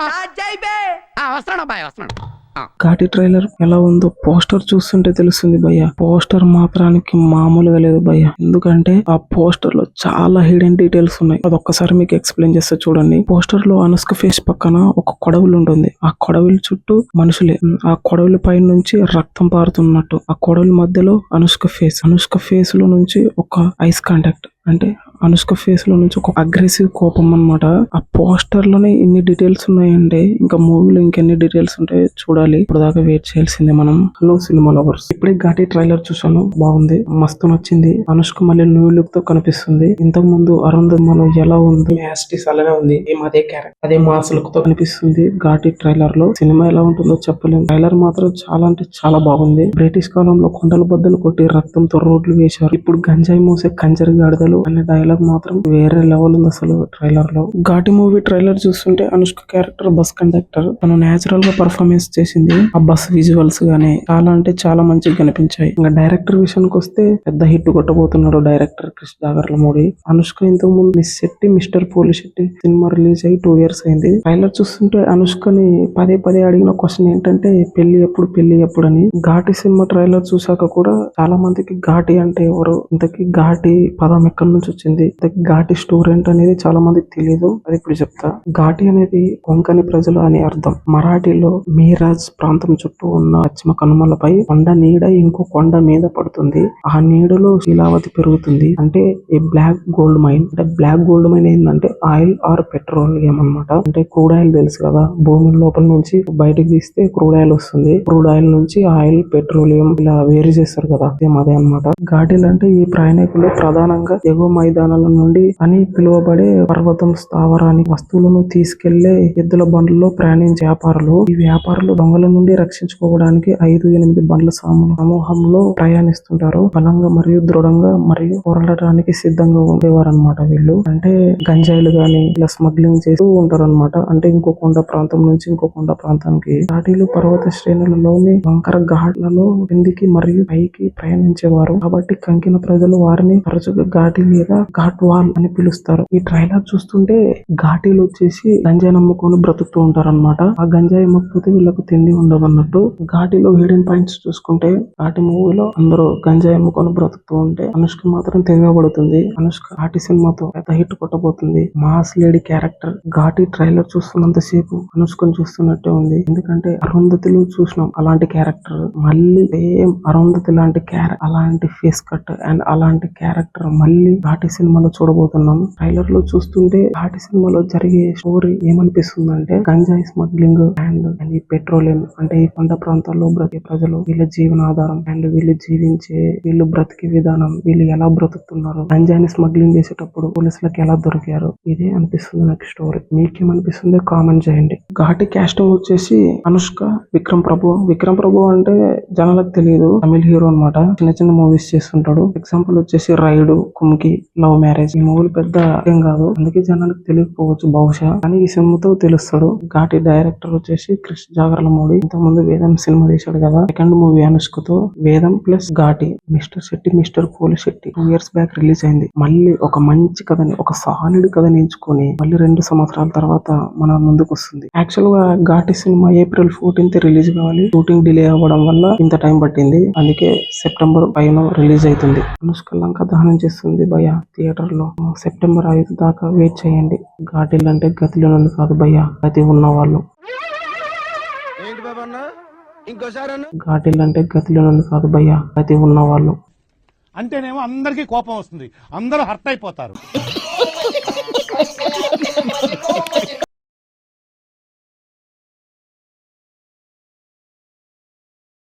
వస్తున్నాడు అబ్బాయి వస్తున్నాడు. ఘాటి ట్రైలర్ ఎలా ఉందో పోస్టర్ చూస్తుంటే తెలుస్తుంది భయ్య. పోస్టర్ మాత్రానికి మామూలుగా లేదు భయ్య. ఎందుకంటే ఆ పోస్టర్ లో చాలా హిడెన్ డీటెయిల్స్ ఉన్నాయి. అదొక్కసారి మీకు ఎక్స్ప్లెయిన్ చేస్తే చూడండి. పోస్టర్ లో అనుష్క ఫేస్ పక్కన ఒక కొడవలి ఉంటుంది. ఆ కొడవలి చుట్టూ మనుషులే. ఆ కొడవలి పై నుంచి రక్తం పారుతున్నట్టు. ఆ కొడవలి మధ్యలో అనుష్క ఫేస్ లో నుంచి ఒక ఐస్ కాంటాక్ట్, అంటే అనుష్క ఫేస్ లో నుంచి ఒక అగ్రెసివ్ కోపం అన్నమాట. ఆ పోస్టర్ లోనే ఇన్ని డీటెయిల్స్ ఉన్నాయంటే ఇంకా మూవీలో ఇంకెన్ని డీటెయిల్స్ ఉంటాయో చూడాలి. ఇప్పుడు దాకా వెయిట్ చేయాల్సిందే మనం. హలో సినిమా లవర్స్, ఇప్పుడే ఘాటి ట్రైలర్ చూసాను, బాగుంది, మస్తు నచ్చింది. అనుష్క మళ్ళీ న్యూ లుక్ తో కనిపిస్తుంది. ఇంతకు ముందు అరుంధతిలో ఎలా ఉంది, యాస్టిస్ అలానే ఉంది. అదే క్యారెక్టర్, అదే మాస్ లుక్ తో కనిపిస్తుంది ఘాటి ట్రైలర్ లో. సినిమా ఎలా ఉంటుందో చెప్పలేము. ట్రైలర్ మాత్రం చాలా అంటే చాలా బాగుంది. బ్రిటిష్ కాలంలో కొండల బద్దలు కొట్టి రక్తంతో రోడ్లు వేశారు. ఇప్పుడు గంజాయి మూసే కంజరి గాడిదలు అనే డైలాగ్ మాత్రం వేరే లెవెల్ ఉంది అసలు ట్రైలర్ లో. ఘాటి మూవీ ట్రైలర్ చూస్తుంటే అనుష్క క్యారెక్టర్ బస్ కండక్టర్ తను నేచురల్ గా పర్ఫార్మెన్స్ చేసింది. ఆ బస్ విజువల్స్ గానీ చాలా అంటే చాలా మంచిగా కనిపించాయి. ఇంకా డైరెక్టర్ విషయానికి వస్తే పెద్ద హిట్ కొట్టబోతున్నాడు డైరెక్టర్ క్రిష్ జాగర్లమూడి. అనుష్క ఇంతకు ముందు మిస్ శెట్టి మిస్టర్ పోలి శెట్టి సినిమా రిలీజ్ అయ్యి 2 years అయింది. ట్రైలర్ చూస్తుంటే అనుష్కని పదే పదే అడిగిన క్వశ్చన్ ఏంటంటే పెళ్లి ఎప్పుడు అని. ఘాటి సినిమా ట్రైలర్ చూసాక కూడా చాలా మందికి ఘాటి అంటే ఎవరు, ఇంతకీ ఘాటి పదం ఎక్కడి నుంచి వచ్చింది, ఘాటి స్టూడెంట్ అనేది చాలా మందికి తెలియదు. అది ఇప్పుడు చెప్తా. ఘాటి అనేది కొంకణి ప్రజలు అని అర్థం. మరాఠీలో మీరాజ్ ప్రాంతం చుట్టూ ఉన్న పశ్చిమ కనుమలపై కొండ నీడ ఇంకో కొండ మీద పడుతుంది. ఆ నీడలో శీలావతి పెరుగుతుంది. అంటే ఈ బ్లాక్ గోల్డ్ మైన్. అంటే బ్లాక్ గోల్డ్ మైన్ ఏంటంటే ఆయిల్ ఆర్ పెట్రోలియం అన్నమాట. అంటే క్రూడ్ ఆయిల్ తెలుసు కదా, భూమి లోపల నుంచి బయటకు తీస్తే క్రూడ్ ఆయిల్ వస్తుంది. క్రూడ్ ఆయిల్ నుంచి ఆయిల్, పెట్రోలియం ఇలా వేరు చేస్తారు కదా, అదే అన్నమాట. ఘాటీలు అంటే ఈ ప్రయాణికులు ప్రధానంగా ఎగువ మైదానాల నుండి అని పిలువబడే పర్వతం స్థావరానికి వస్తువులను తీసుకెళ్లే ఎద్దుల బండ్లలో ప్రయాణించే వ్యాపారులు. ఈ వ్యాపారులు దొంగల నుండి రక్షించుకోవడానికి 5-8 బండ్ల సమూహంలో ప్రయాణిస్తుంటారు. బలంగా మరియు దృఢంగా మరియు పోరాడటానికి సిద్ధంగా ఉండేవారు అనమాట వీళ్ళు. అంటే గంజాయిలు గాని ఇలా స్మగ్లింగ్ చేస్తూ ఉంటారు అనమాట. అంటే ఇంకో కొండ ప్రాంతం నుంచి ఇంకో కొండ ప్రాంతానికి. ఘాటీలు పర్వత శ్రేణులలోని వంకర ఘాట్లలో కిందికి మరియు పైకి ప్రయాణించేవారు కాబట్టి కంకిన ప్రజలు వారిని తరచుగా ఘాటీ లేదా ఘాట్ వాల్ అని పిలుస్తారు. ఈ ట్రైలర్ చూస్తుంటే ఘాటీలు వచ్చేసి గంజాయి నమ్ముకొని బ్రతుకుతూ ఉంటారు అనమాట. ఆ గంజాయి అమ్మకపోతే వీళ్ళకు తిండి ఉండదు అన్నట్టు. ఘాటీలో హిడెన్ పాయింట్స్ చూసుకుంటే ఘాటి మూవీలో అందరూ గంజాయి అమ్ముకొని బ్రతుకుతూ ఉంటే అనుష్క మాత్రం తెగబడుతుంది. అనుష్క ఘాటి సినిమాతో పెద్ద హిట్ కొట్టబోతుంది. Mass lady character. Ghaati trailer చూస్తున్నంత సేపు అనుష్కని చూస్తున్నట్టే ఉంది. ఎందుకంటే అరుంధతిలో చూసినాం అలాంటి క్యారెక్టర్, మళ్ళీ సేమ్ అరుంధతి లాంటి క్యారెక్టర్, అలాంటి ఫేస్ కట్ అండ్ అలాంటి క్యారెక్టర్ మళ్ళీ ఘాటి సినిమాలో చూడబోతున్నాం. ట్రైలర్ లో చూస్తుంటే ఘాటి సినిమాలో జరిగే స్టోరీ ఏమనిపిస్తుంది అంటే గంజాయి స్మగ్లింగ్ అండ్ ఈ పెట్రోలియం, అంటే ఈ కొండ ప్రాంతాల్లో బ్రతికే ప్రజలు, వీళ్ళ జీవనాధారం అండ్ వీళ్ళు బ్రతికే విధానం, వీళ్ళు ఎలా బ్రతుకుతున్నారు, గంజాయిని స్మగ్లింగ్ చేసేటప్పుడు పోలీసులకు ఎలా దొరికారు, ఇదే అనిపిస్తుంది నాకు స్టోరీ. మీకేమనిపిస్తుందో కామెంట్ చేయండి. ఘాటి కాస్టింగ్ వచ్చేసి అనుష్క, విక్రమ్ ప్రభు అంటే జనాలకు తెలియదు, తమిళ హీరో అన్నమాట. చిన్న మూవీస్ చేస్తుంటాడు. ఎగ్జాంపుల్ వచ్చేసి రైడ్, కుమ్కి, లవ్ మ్యారేజ్. ఈ మూవీలు పెద్ద ఏం కాదు, అందుకే జనాలకు తెలియకపోవచ్చు బహుశా, కానీ ఈ సినిమాతో తెలుస్తాడు. ఘాటి డైరెక్టర్ వచ్చేసి క్రిష్ జాగర్లమూడి. ఇంతకు ముందు వేదం సినిమా తీశాడు కదా, సెకండ్ మూవీ అనుష్కతో. Vedam plus Ghaati, mister Shetty mister Polishetty 2 years back release అయింది. మళ్ళీ ఒక మంచి కథని, ఒక సాలిడ్ కథని ఎంచుకొని మళ్ళీ 2 సంవత్సరాల తర్వాత మన ముందుకు వస్తుంది. యాక్చువల్ గా Ghaati cinema April 14th release కావాలి. షూటింగ్ డిలే అవ్వడం వల్ల ఇంత టైం పట్టింది. అందుకే September 5 రిలీజ్ అవుతుంది. అనుష్క లంక దహనం చేస్తుంది భయ థియేటర్ లో. September 5 దాకా వెయిట్ చేయండి. ఘాటీలు అంటే గతిలోనూ కాదు భయ్య, గతి ఉన్నవాళ్ళు. ఘాటీలు అంటే గతిలోనూ కాదు భయ్య, గతి ఉన్నవాళ్ళు. అంటేనేమో అందరికీ కోపం వస్తుంది, అందరూ హర్ట్ అయిపోతారు.